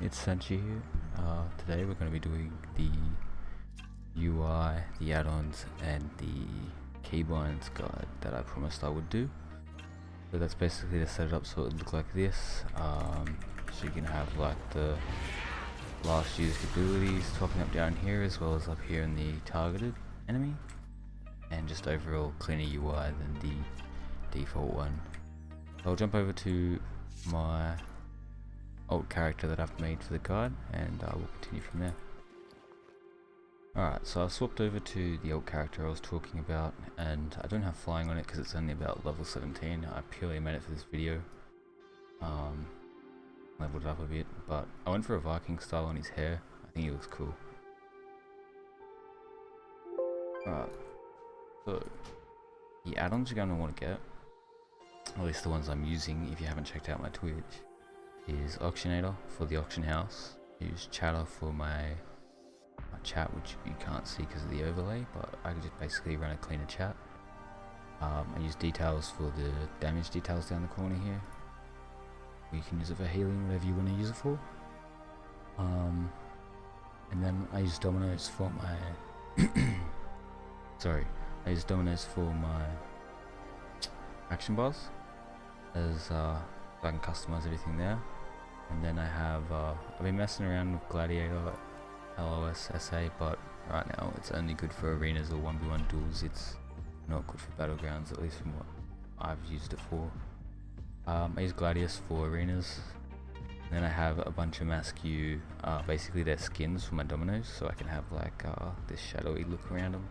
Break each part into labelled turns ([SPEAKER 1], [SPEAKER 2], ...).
[SPEAKER 1] it's Senshi here. Today we're going to be doing the UI, the add-ons, and the Keybinds guide that I promised I would do. So that's basically to set it up so it would look like this. So you can have like the last used abilities popping up down here as well as up here in the targeted enemy, and just overall cleaner UI than the default one. So I'll jump over to my old character that I've made for the guide, and I will continue from there. Alright, so I've swapped over to the old character I was talking about, and I don't have flying on it because it's only about level 17. I purely made it for this video. Leveled it up a bit, but I went for a Viking style on his hair. I think he looks cool. Alright, so the add-ons you're going to want to get, at least the ones I'm using if you haven't checked out my Twitch, is Auctionator for the auction house. Use Chatter for my chat, which you can't see because of the overlay, but I can just basically run a cleaner chat. I use Details for the damage details down the corner here. You can use it for healing, whatever you want to use it for. And then I use Dominoes for my I use Dominoes for my action bars, as so I can customize everything there. And then I have I've been messing around with Gladiator, LOS, SA, but right now it's only good for arenas or 1v1 duels. It's not good for battlegrounds, at least from what I've used it for. I use Gladius for arenas, and then I have a bunch of Maskew, basically they're skins for my dominoes, so I can have like this shadowy look around them.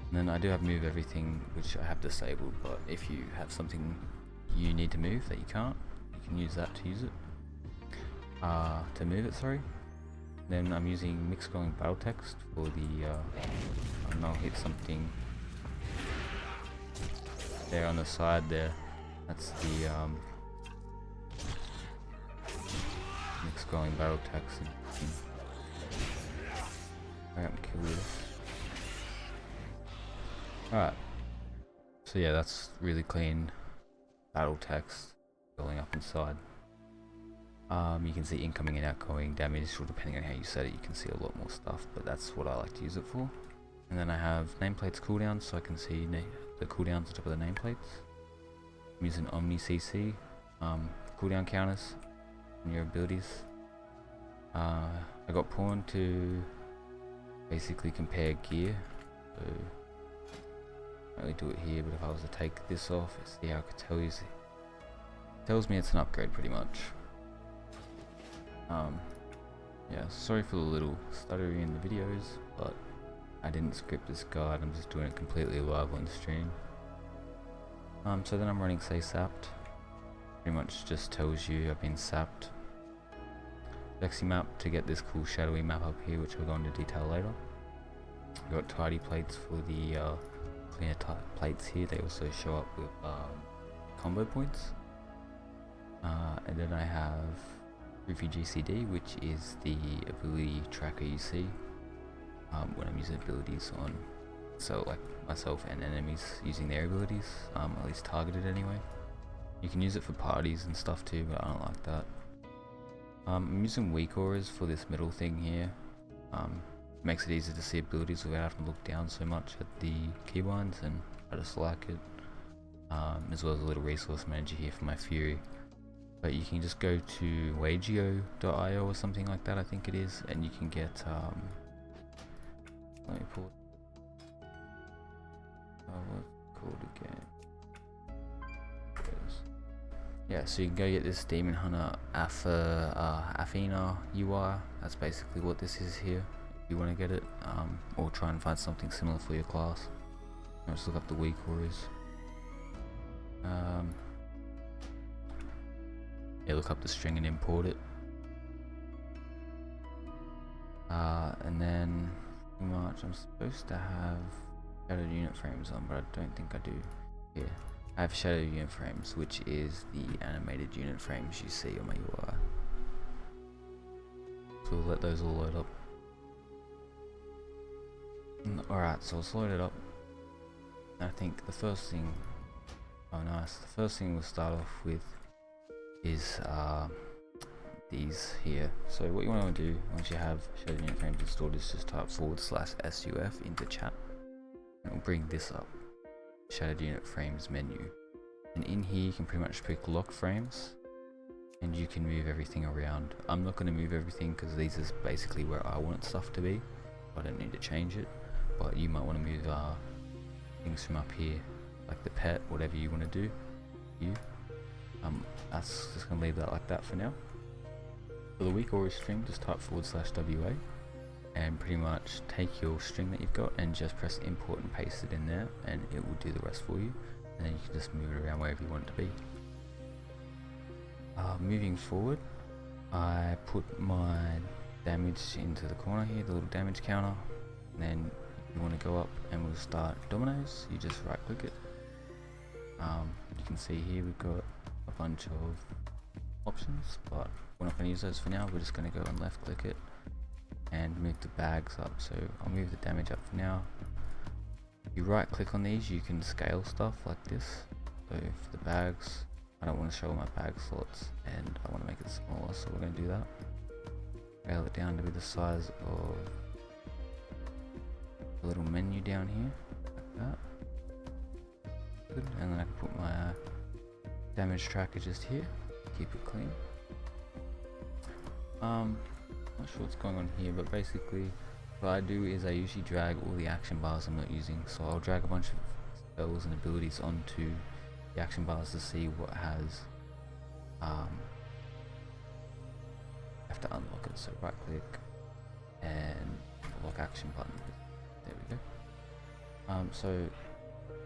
[SPEAKER 1] And then I do have move everything, which I have disabled, but if you have something you need to move that you can't, you can use that to use it. To move it, sorry. Then I'm using mixed scrolling battle text for the, I don't know, hit something there on the side there. That's the mixed scrolling battle text. Alright, kill this. Alright, so yeah, that's really clean battle text going up inside. You can see incoming and outgoing damage, or depending on how you set it, you can see a lot more stuff, but that's what I like to use it for. And then I have nameplates cooldowns, so I can see the cooldowns on top of the nameplates. I'm using Omni CC, cooldown counters and your abilities. I got Pawn to basically compare gear, so I don't really do it here, but if I was to take this off, see how it tells me it's an upgrade pretty much. Yeah, sorry for the little stuttering in the videos, but I didn't script this guide, I'm just doing it completely live on stream. So then I'm running Say Sapped, pretty much just tells you I've been sapped. Vexy map to get this cool shadowy map up here, which we'll go into detail later. I've got tidy plates for the cleaner plates here, they also show up with combo points. And then I have Refugee CD, which is the ability tracker you see when I'm using abilities on, so like myself and enemies using their abilities, at least targeted anyway. You can use it for parties and stuff too, but I don't like that. I'm using weak auras for this middle thing here. Makes it easier to see abilities without having to look down so much at the keybinds, and I just like it. As well as a little resource manager here for my Fury. But you can just go to wagio.io or something like that, I think it is, and you can get let me pull it. What's it called again? Yeah, so you can go get this Demon Hunter Athena UI. That's basically what this is here, if you want to get it, or try and find something similar for your class. Let's look up the weak auras. Yeah, look up the string and import it. And then pretty much I'm supposed to have shadowed unit frames on, but I don't think I do. Yeah, I have shadowed unit frames, which is the animated unit frames you see on my UI. So we'll let those all load up. Alright, so it's loaded up. I think the first thing, oh nice, the first thing we'll start off with is these here. So what you want to do once you have Shadow Unit Frames installed is just type /SUF into chat, and it'll bring this up, Shadow Unit Frames menu. And in here you can pretty much pick lock frames, and you can move everything around. I'm not going to move everything because these is basically where I want stuff to be. I don't need to change it, but you might want to move things from up here, like the pet, whatever you want to do. That's just going to leave that like that for now. For the week or string, just type /WA, and pretty much take your string that you've got and just press import and paste it in there, and it will do the rest for you. And then you can just move it around wherever you want it to be. Moving forward, I put my damage into the corner here, the little damage counter. And then if you want to go up and we'll start dominoes, you just right click it. You can see here we've got a bunch of options, but we're not going to use those for now. We're just going to go and left click it and move the bags up. So I'll move the damage up for now. If you right click on these, you can scale stuff like this. So for the bags, I don't want to show my bag slots and I want to make it smaller, so we're going to do that. Scale it down to be the size of the little menu down here, like that. Good. And then I can put my damage tracker just here, keep it clean. Not sure what's going on here, but basically what I do is I usually drag all the action bars I'm not using. So I'll drag a bunch of spells and abilities onto the action bars to see what has have to unlock it. So right click and lock action button. There we go. So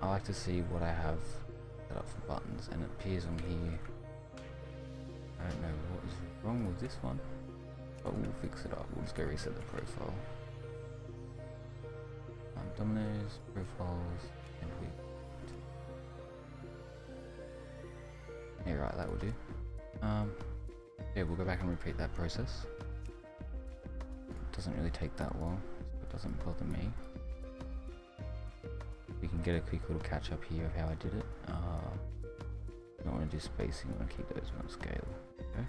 [SPEAKER 1] I like to see what I have set up for buttons, and it appears on here. I don't know what is wrong with this one, but we'll fix it up. We'll just go reset the profile. Dominoes, profiles, and yeah, right, that will do. Yeah, we'll go back and repeat that process. It doesn't really take that long, so it doesn't bother me. We can get a quick little catch up here of how I did it. You don't want to do spacing, you want to keep those on scale. Okay.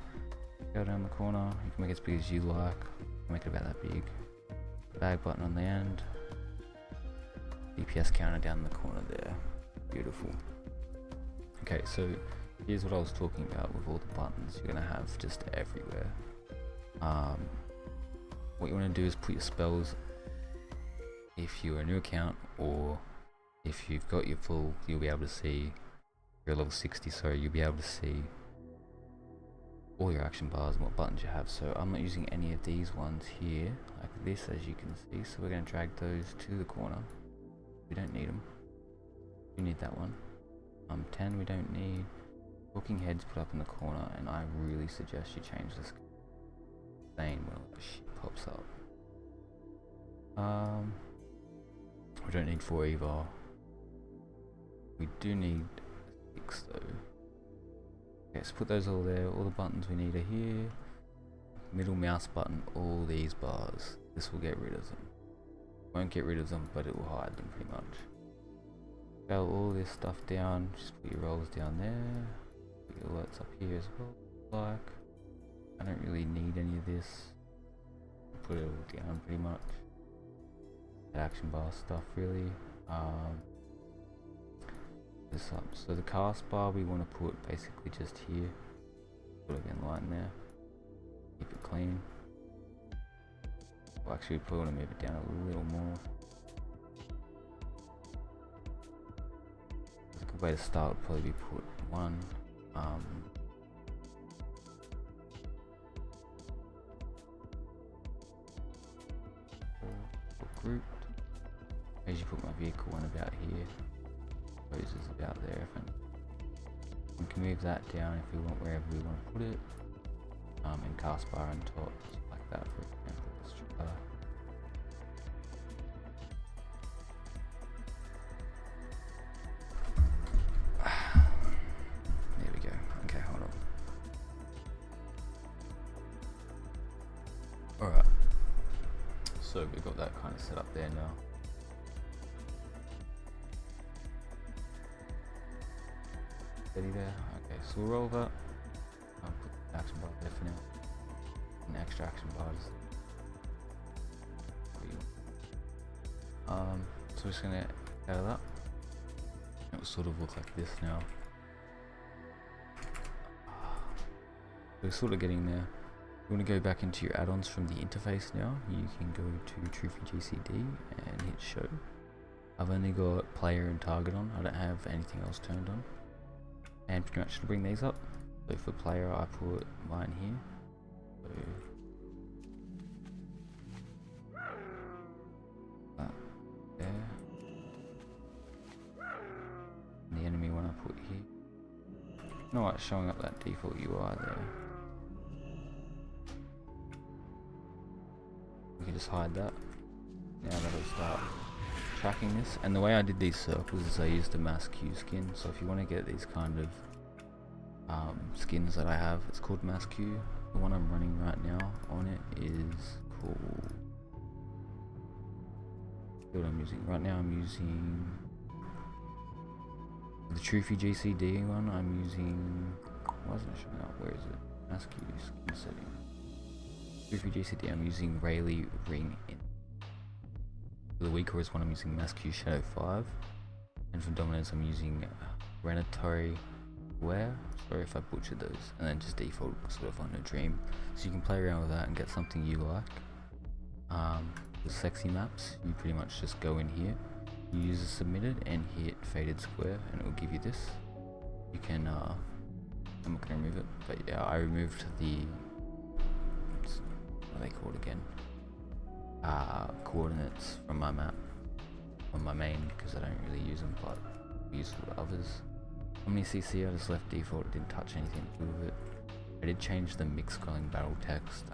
[SPEAKER 1] Go down the corner, you can make it as big as you like, make it about that big. Bag button on the end. DPS counter down the corner there. Beautiful. Okay, so here's what I was talking about with all the buttons you're going to have just everywhere. What you want to do is put your spells, if you're a new account, or if you've got your full, you'll be able to see, you're level 60, so you'll be able to see all your action bars and what buttons you have. So I'm not using any of these ones here, like this, as you can see, so we're going to drag those to the corner. We don't need them. We need that one. 10 we don't need. Talking heads put up in the corner, and I really suggest you change this thing when all the shit pops up. We don't need 4 either. We do need 6 though. Okay, so put those all there. All the buttons we need are here. Middle mouse button, all these bars. This will get rid of them. Won't get rid of them, but it will hide them pretty much. Scale all this stuff down. Just put your rolls down there. Put your alerts up here as well. Like, I don't really need any of this. Put it all down pretty much. Action bar stuff really. This up. So the cast bar we want to put basically just here. Put it in line there. Keep it clean. Well, actually, we probably want to move it down a little more. A good way to start would probably be put one. Grouped. I usually put my vehicle one about here. Poses about there. We can move that down if we want, wherever we want to put it. And cast bar on top, like that, for example. There we go. Okay, hold on. Alright. So we've got that kind of set up there now. Steady there. Okay, so we'll roll that. I'll put the action bar there for now. and extraction bars. So we're just gonna out of that. It will sort of look like this now. We're sort of getting there. You want to go back into your add-ons from the interface now. You can go to Trophy GCD and hit show. I've only got player and target on. I don't have anything else turned on. And pretty much to bring these up. So for player, I put mine here. So there. And the enemy one I put here. You know what? Showing up that default UI there. We can just hide that. Now that'll start tracking this. And the way I did these circles is I used a mass Q skin. So if you want to get these kind of skins that I have, it's called mass Q. The one I'm running right now on it is called. What I'm using right now, I'm using the Trophy GCD one. I'm using. Why isn't it showing up? Where is it? Mass Q skin setting. Trophy GCD, I'm using Rayleigh Ring in. For the weaker is one I'm using Mass Q Shadow 5, and for dominance I'm using Renatory Wear. Sorry if I butchered those, and then just default sort of on a dream. So you can play around with that and get something you like. The sexy maps, you pretty much just go in here, you use a submitted and hit faded square, and it will give you this. You can, I'm not going to remove it, but yeah, I removed the. What are they called again? Coordinates from my map on my main because I don't really use them, but useful to others. Omni CC I just left default, didn't touch anything to do with it. I did change the mix scrolling battle text,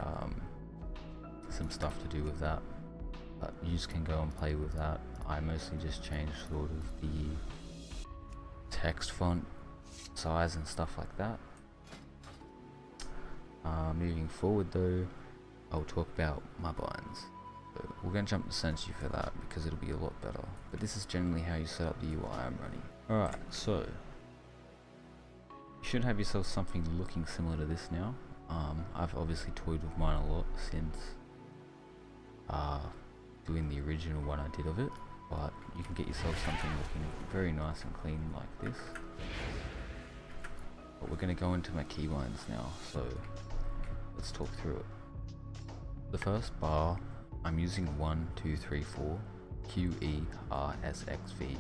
[SPEAKER 1] some stuff to do with that, but you just can go and play with that. I mostly just changed sort of the text font size and stuff like that. Moving forward though, I'll talk about my binds. So we're going to jump to Senshi for that because it'll be a lot better. But this is generally how you set up the UI I'm running. Alright, so you should have yourself something looking similar to this now. I've obviously toyed with mine a lot since doing the original one I did of it. But you can get yourself something looking very nice and clean like this. But we're going to go into my keybinds now, so let's talk through it. The first bar, I'm using 1, 2, 3, 4, Q, E, R, S, X, V,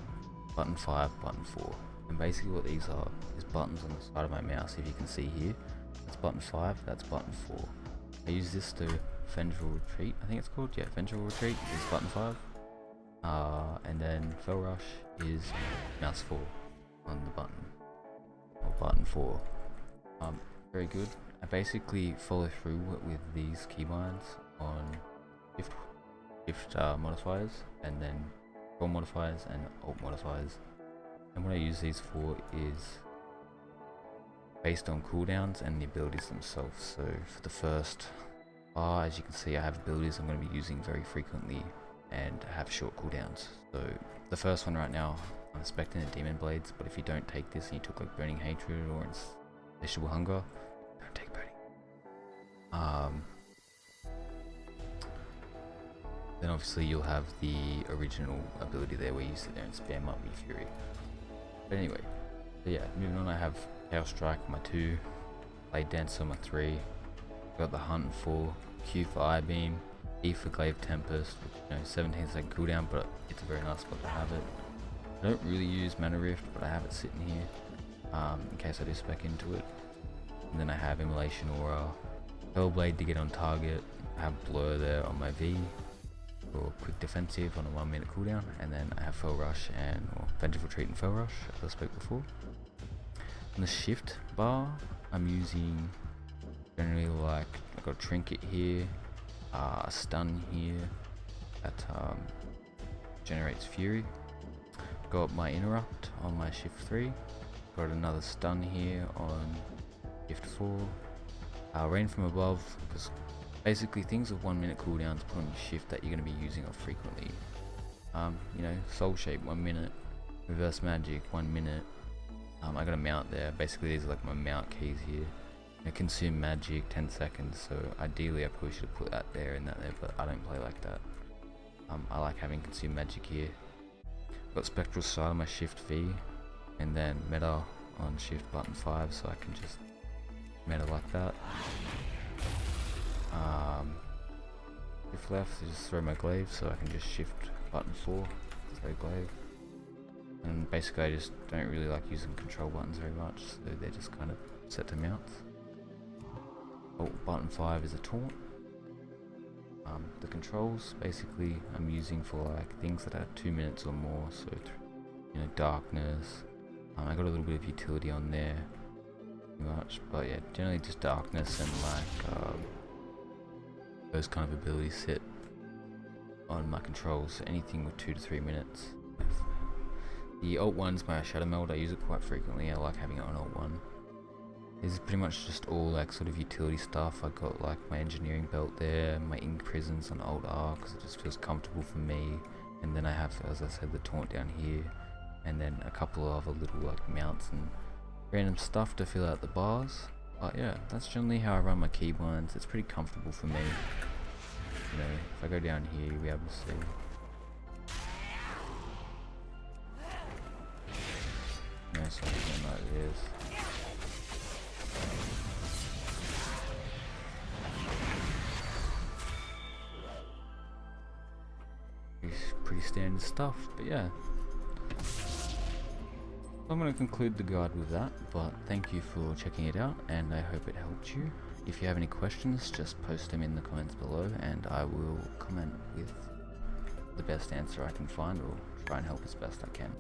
[SPEAKER 1] button 5, button 4. And basically what these are is buttons on the side of my mouse. If you can see here, that's button 5, that's button 4. I use this to Vengeful Retreat, I think it's called, yeah, Vengeful Retreat is button 5. And then Fell Rush is mouse 4 on the button, or button 4. Very good. I basically follow through with these keybinds on shift modifiers, and then control modifiers and alt modifiers. And what I use these for is based on cooldowns and the abilities themselves. So for the first bar, as you can see, I have abilities I'm going to be using very frequently and have short cooldowns. So the first one right now, I'm expecting the Demon Blades, but if you don't take this and you took like Burning Hatred or Insatiable Hunger, don't take Burning. Then obviously you'll have the original ability there where you sit there and spam up your Fury. But anyway, so yeah, moving on, I have Chaos Strike on my 2, Blade Dancer on my 3, got the Hunt 4, Q for Eye Beam, E for Glaive Tempest, which, you know, 17-second cooldown, but it's a very nice spot to have it. I don't really use Mana Rift, but I have it sitting here in case I do spec into it. And then I have Immolation Aura, Hellblade to get on target, I have Blur there on my V for quick defensive on a 1 minute cooldown, and then I have Fell Rush and Vengeful Retreat and Fell Rush as I spoke before. On the shift bar, I'm using generally like, I've got a Trinket here, a Stun here that generates Fury, got my Interrupt on my shift 3, got another Stun here on shift 4, Rain from Above, because basically things with 1 minute cooldowns put on your shift that you're going to be using frequently. You know, Soul Shape 1 minute, Reverse Magic 1 minute. I got a mount there. Basically these are like my mount keys here. consume magic 10 seconds, so ideally I probably should have put that there and that there, but I don't play like that. I like having consume magic here. Got spectral side on my shift V, and then meta on shift button 5, so I can just meta like that. Shift left is just throw my glaive, so I can just shift button 4, throw glaive. And basically I just don't really like using control buttons very much, so they're just kind of set to mounts. Oh, button 5 is a taunt. The controls basically I'm using for like things that are 2 minutes or more, so you know, darkness. I got a little bit of utility on there, pretty much, but yeah, generally just darkness and like those kind of abilities sit on my controls. So anything with 2 to 3 minutes. The alt 1's my shadow meld. I use it quite frequently. I like having it on alt 1. This is pretty much just all like sort of utility stuff. I got like my engineering belt there, my ink prisons on alt R because it just feels comfortable for me. And then I have, as I said, the taunt down here, and then a couple of other little like mounts and random stuff to fill out the bars. But yeah, that's generally how I run my keybinds. It's pretty comfortable for me. You know, if I go down here, you'll be able to see. Yeah, so something like this. Pretty standard stuff, but yeah. I'm going to conclude the guide with that, but thank you for checking it out, and I hope it helped you. If you have any questions, just post them in the comments below, and I will comment with the best answer I can find, or try and help as best I can.